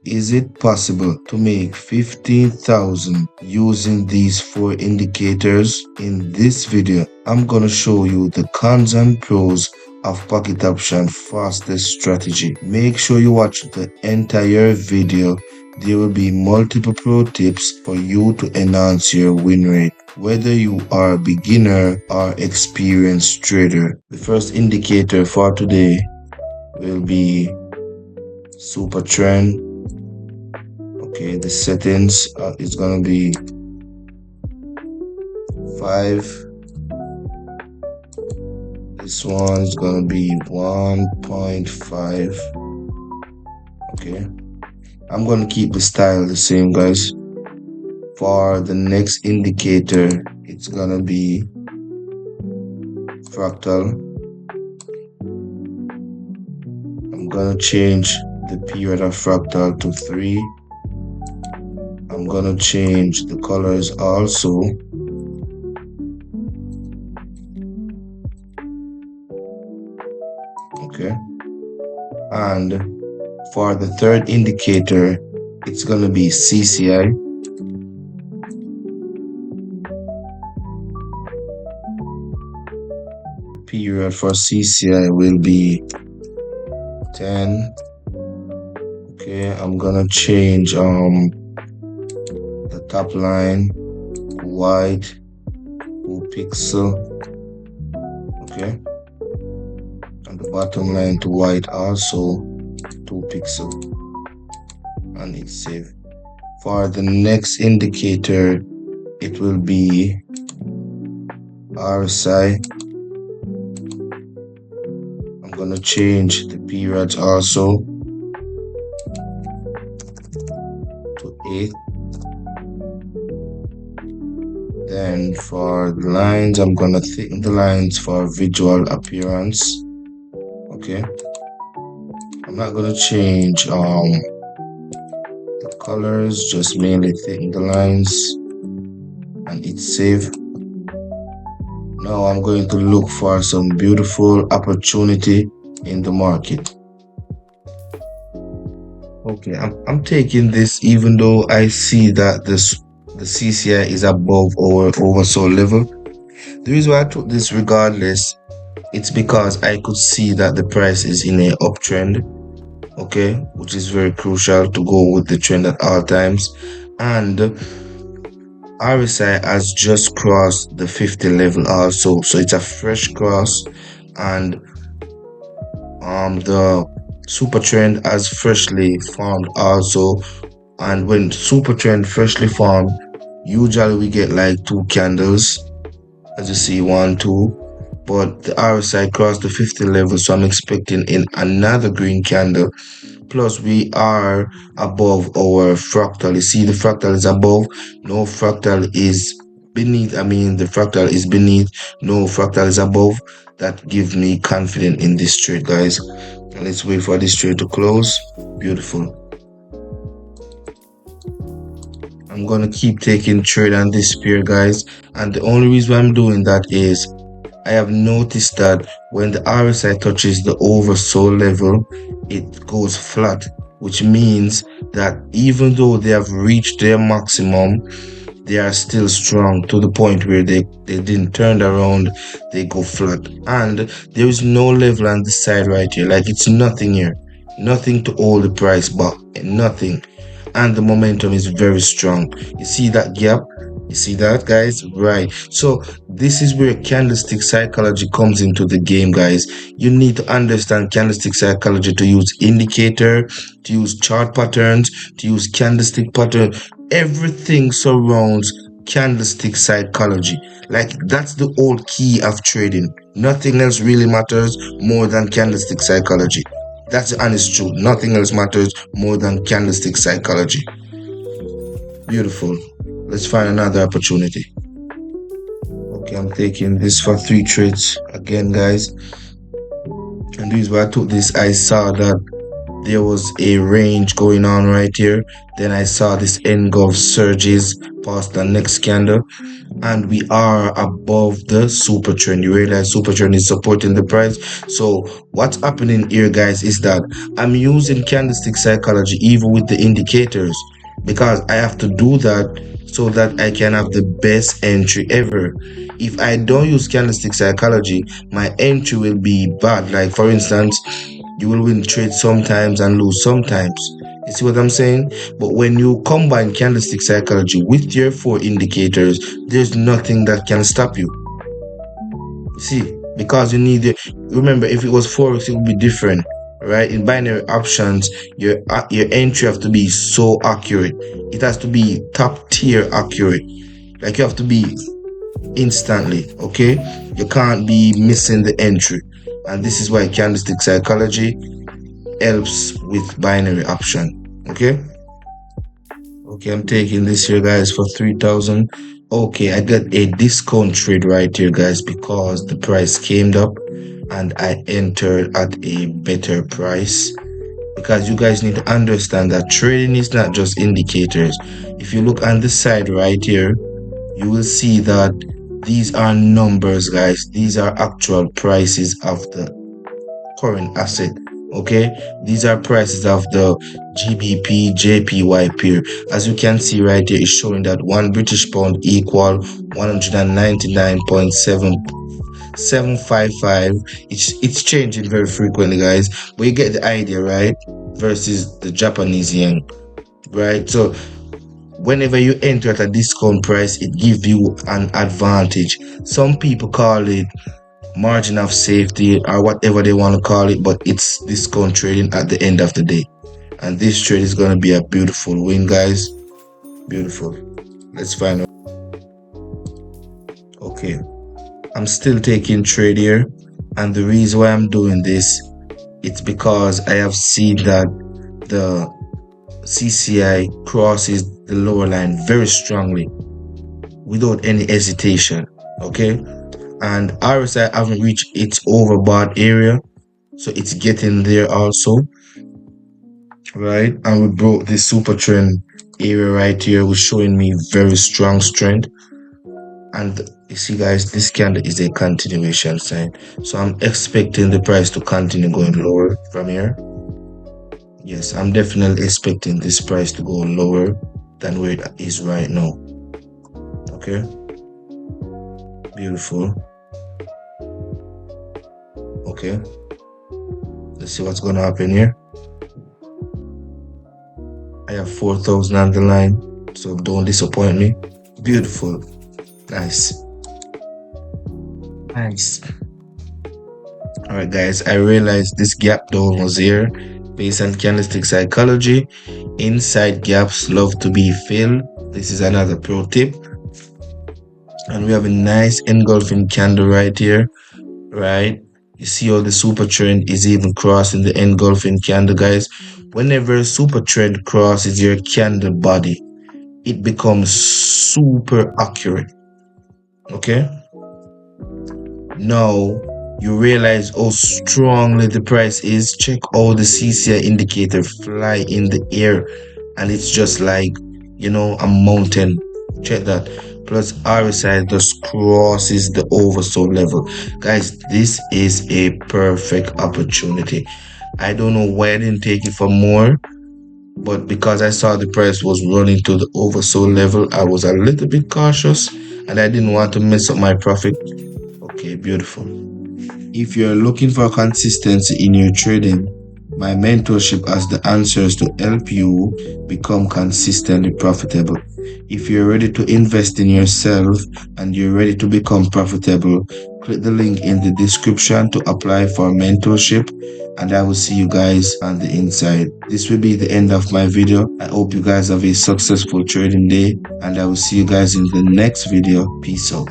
Is it possible to make 15,000 using these 4 indicators? In this video, I'm gonna show you the cons and pros of pocket option fastest strategy. Make sure you watch the entire video. There will be multiple pro tips for you to enhance your win rate, whether you are a beginner or experienced trader. The first indicator for today will be super trend. Okay, the settings is gonna be 5. This one is gonna be 1.5. Okay, I'm gonna keep the style the same, guys. For the next indicator, it's gonna be fractal. I'm gonna change the period of fractal to 3. I'm gonna change the colors also. Okay, and for the third indicator, it's gonna be CCI. The period for CCI will be 10. Okay, I'm gonna change the top line white 2 pixel. Okay, and the bottom line to white also 2 pixel, and it's save. For the next indicator, it will be RSI. I'm gonna change the periods also to 8. Then for the lines, I'm gonna thicken the lines for visual appearance. Okay, I'm not gonna change the colors, just mainly thicken the lines, and it's save. Now I'm going to look for some beautiful opportunity in the market. Okay, I'm taking this even though I see that the CCI is above our oversold level. The reason why I took this regardless, it's because I could see that the price is in a uptrend. Okay, which is very crucial to go with the trend at all times. And RSI has just crossed the 50 level also, so it's a fresh cross, and the super trend has freshly formed also. And when super trend freshly formed, usually we get like 2 candles, as you see, 1, 2, but the RSI crossed the 50 level, so I'm expecting in another green candle. Plus we are above our fractal. You see the fractal is above, no fractal is beneath. The fractal is beneath, no fractal is above. That gives me confidence in this trade, guys. And let's wait for this trade to close. Beautiful. I'm gonna keep taking trade on this pair, guys, and the only reason why I'm doing that is I have noticed that when the RSI touches the oversold level, it goes flat, which means that even though they have reached their maximum, they are still strong to the point where they didn't turn around, they go flat. And there is no level on the side right here, like it's nothing here, nothing to hold the price back, nothing. And the momentum is very strong. You see that gap? You see that, guys? Right. So this is where candlestick psychology comes into the game, guys. You need to understand candlestick psychology to use indicator, to use chart patterns, to use candlestick pattern. Everything surrounds candlestick psychology. Like, that's the whole key of trading. Nothing else really matters more than candlestick psychology. That's the honest truth. Nothing else matters more than candlestick psychology. Beautiful. Let's find another opportunity. Okay, I'm taking this for 3 trades again, guys. And the reason why I took this, I saw that there was a range going on right here. Then I saw this engulf surges past the next candle, and we are above the super trend. You realize super trend is supporting the price. So what's happening here, guys, is that I'm using candlestick psychology even with the indicators, because I have to do that so that I can have the best entry ever. If I don't use candlestick psychology, my entry will be bad. Like for instance, you will win trades sometimes and lose sometimes. You see what I'm saying? But when you combine candlestick psychology with your four indicators, there's nothing that can stop you. See, because you need it. Remember, if it was forex, it would be different, right? In binary options, your entry have to be so accurate. It has to be top tier accurate. Like you have to be instantly, okay? You can't be missing the entry, and this is why candlestick psychology helps with binary option. Okay, I'm taking this here, guys, for 3,000. Okay, I got a discount trade right here, guys, because the price came up and I entered at a better price. Because you guys need to understand that trading is not just indicators. If you look on the side right here, you will see that these are numbers, guys. These are actual prices of the current asset. Okay, these are prices of the GBP JPY pair. As you can see right here, it's showing that one British pound equal 199.755. It's changing very frequently, guys, but you get the idea, right? Versus the Japanese yen, right? So whenever you enter at a discount price, it gives you an advantage. Some people call it margin of safety or whatever they want to call it, but it's discount trading at the end of the day. And this trade is going to be a beautiful win, guys. Beautiful. Let's find out. Okay, I'm still taking trade here, and the reason why I'm doing this, it's because I have seen that the CCI crosses the lower line very strongly without any hesitation. Okay, and RSI haven't reached its overbought area, so it's getting there also, right? And we broke this super trend area right here, was showing me very strong strength. And you see, guys, this candle is a continuation sign, so I'm expecting the price to continue going lower from here. Yes, I'm definitely expecting this price to go lower than where it is right now. Okay, beautiful. Okay, let's see what's gonna happen here. I have 4,000 on the line, so don't disappoint me. Beautiful. Nice. Alright, guys, I realized this gap down was here. Based on candlestick psychology, inside gaps love to be filled. This is another pro tip. And we have a nice engulfing candle right here, right? You see how the super trend is even crossing the engulfing candle, guys. Whenever a super trend crosses your candle body, it becomes super accurate. Okay, now you realize how strongly the price is. Check all the CCI indicator fly in the air, and it's just like, you know, a mountain. Check that. Plus RSI just crosses the oversold level. Guys, this is a perfect opportunity. I don't know why I didn't take it for more, but because I saw the price was running to the oversold level, I was a little bit cautious and I didn't want to mess up my profit. Okay, beautiful. If you're looking for consistency in your trading, my mentorship has the answers to help you become consistently profitable. If you're ready to invest in yourself and you're ready to become profitable, click the link in the description to apply for mentorship, and I will see you guys on the inside. This will be the end of my video. I hope you guys have a successful trading day, and I will see you guys in the next video. Peace out.